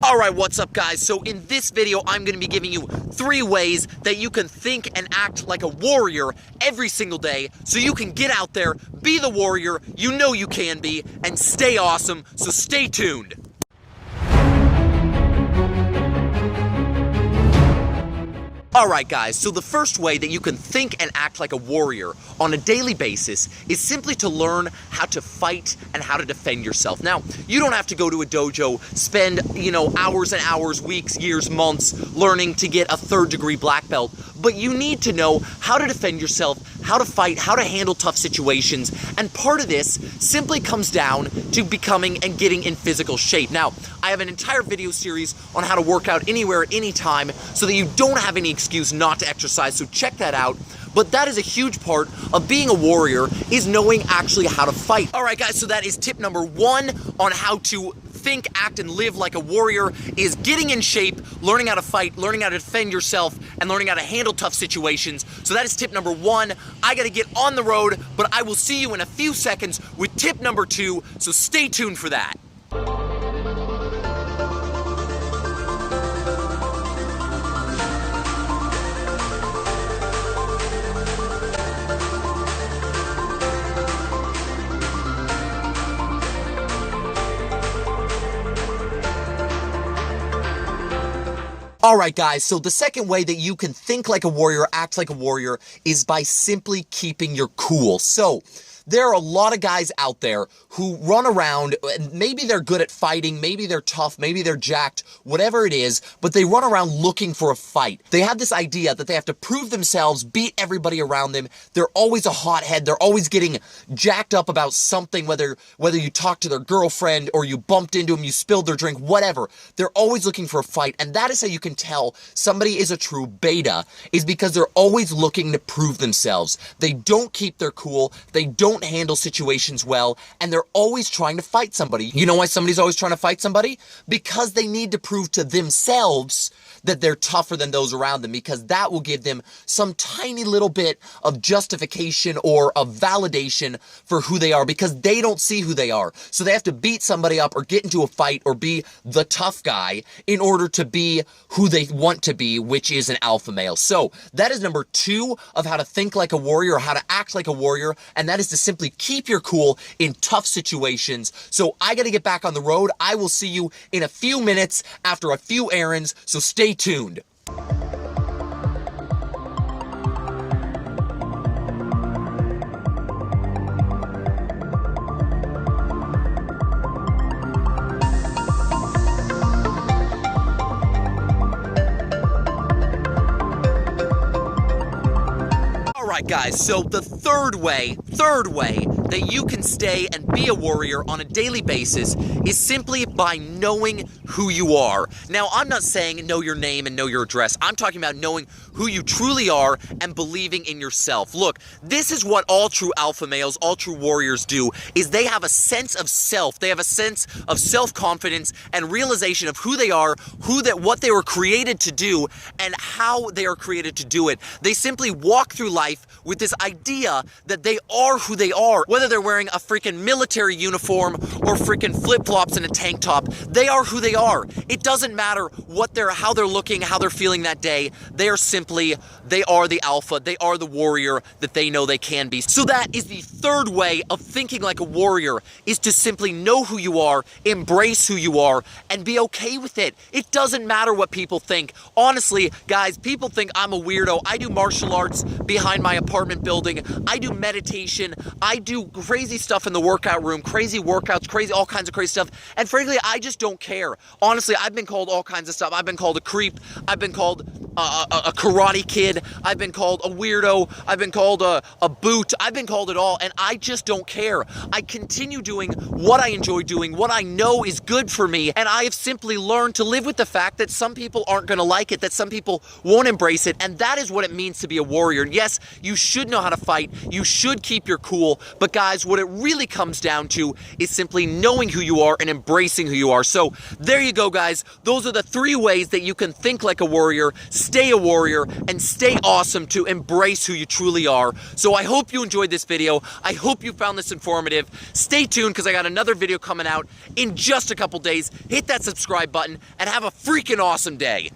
Alright, what's up guys? So in this video, I'm going to be giving you 3 ways that you can think and act like a warrior every single day so you can get out there, be the warrior you know you can be, and stay awesome, so stay tuned. Alright guys, so the first way that you can think and act like a warrior on a daily basis is simply to learn how to fight and how to defend yourself. Now, you don't have to go to a dojo, spend, hours and hours, weeks, years, months learning to get a 3rd degree black belt, but you need to know how to defend yourself, how to fight, how to handle tough situations, and part of this simply comes down to becoming and getting in physical shape. Now, I have an entire video series on how to work out anywhere at any time so that you don't have any excuse not to exercise, so check that out. But that is a huge part of being a warrior, is knowing actually how to fight. Alright guys, so that is tip number 1 on how to think, act, and live like a warrior, is getting in shape, learning how to fight, learning how to defend yourself, and learning how to handle tough situations. So that is tip number 1. I gotta get on the road, but I will see you in a few seconds with tip number 2, so stay tuned for that. Alright guys, so the second way that you can think like a warrior, act like a warrior, is by simply keeping your cool. So, there are a lot of guys out there who run around, and maybe they're good at fighting, maybe they're tough, maybe they're jacked, whatever it is, but they run around looking for a fight. They have this idea that they have to prove themselves, beat everybody around them. They're always a hothead. They're always getting jacked up about something, whether you talk to their girlfriend or you bumped into them, you spilled their drink, whatever. They're always looking for a fight, and that is how you can tell somebody is a true beta, is because they're always looking to prove themselves. They don't keep their cool. They don't handle situations well, and they're always trying to fight somebody. You know why somebody's always trying to fight somebody? Because they need to prove to themselves that they're tougher than those around them, because that will give them some tiny little bit of justification or of validation for who they are, because they don't see who they are. So they have to beat somebody up or get into a fight or be the tough guy in order to be who they want to be, which is an alpha male. So that is number 2 of how to think like a warrior, or how to act like a warrior, and that is to simply keep your cool in tough situations. So I gotta get back on the road. I will see you in a few minutes after a few errands, so stay tuned. Alright guys, so the third way that you can stay and be a warrior on a daily basis is simply by knowing who you are. Now, I'm not saying know your name and know your address. I'm talking about knowing who you truly are and believing in yourself. Look, this is what all true alpha males, all true warriors do, is they have a sense of self. They have a sense of self-confidence and realization of who they are, what they were created to do, and how they are created to do it. They simply walk through life with this idea that they are who they are. Whether they're wearing a freaking military uniform or freaking flip-flops and a tank top, they are who they are. It doesn't matter how they're looking, how they're feeling that day. They are the alpha, they are the warrior that they know they can be. So that is the third way of thinking like a warrior, is to simply know who you are, embrace who you are, and be okay with it. It doesn't matter what people think. Honestly, guys, people think I'm a weirdo. I do martial arts behind my apartment building. I do meditation. I do crazy stuff in the workout room, crazy workouts, all kinds of crazy stuff. And frankly, I just don't care. Honestly, I've been called all kinds of stuff. I've been called a creep. I've been called a karate kid. I've been called a weirdo. I've been called a boot. I've been called it all, and I just don't care. I continue doing what I enjoy doing, what I know is good for me, and I have simply learned to live with the fact that some people aren't going to like it, that some people won't embrace it, and that is what it means to be a warrior. And yes, you should know how to fight. You should keep your cool, but guys, what it really comes comes down to is simply knowing who you are and embracing who you are. So there you go, guys. Those are the 3 ways that you can think like a warrior, stay a warrior, and stay awesome to embrace who you truly are. So I hope you enjoyed this video. I hope you found this informative. Stay tuned because I got another video coming out in just a couple days. Hit that subscribe button and have a freaking awesome day.